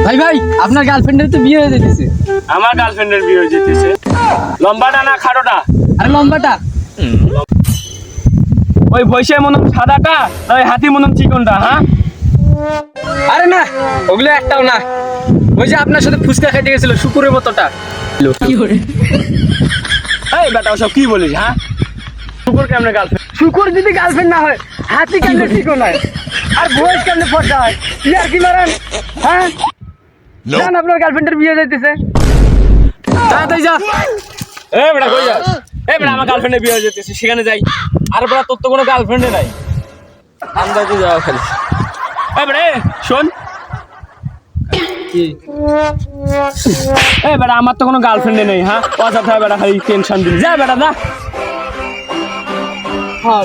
ভাই ভাই আপনার গার্লফ্রেন্ডের তো বিয়ে হয়ে যেতেছে। আমার গার্লফ্রেন্ডের বিয়ে হয়ে যেতেছে। লম্বাটা না খাটোটা? আরে লম্বাটা। ওই ভৈসে মনন সাদাটা না ওই হাতি মনন চিকনটা? হ্যাঁ, আরে না, ওগুলো একটাও না। ওই যে আপনার সাথে ফুচকা খেতে গেছিল শুকুরের মতোটা। এই বেটা ওসব কি বলিস? হ্যাঁ, শুকুর কেমনে গার্লফ্রেন্ড? শুকুর যদি গার্লফ্রেন্ড না হয়, হাতি কেমনে ঠিক নয়, আর বয়স কেমনে ফর্সা হয়? ইয়ার কি মারেন? হ্যাঁ জান আপনার গার্লফ্রেন্ডের বিয়ে হয়ে যাইতেছে, তাড়াতাড়ি যা। এ বেটা কই যাস? এ বেটা আমার গার্লফ্রেন্ডের বিয়ে হয়ে যেতেছে, সেখানে যাই। আর বেটা তোর তো কোনো গার্লফ্রেন্ডে নাই, আন্দাজে যাওয়া খালি। এ বেটা শোন, কি এ বেটা আমার তো কোনো গার্লফ্রেন্ডে নেই। হ্যাঁ, অযথা বেটা খালি টেনশন দিন। যা বেটা যা। হ্যাঁ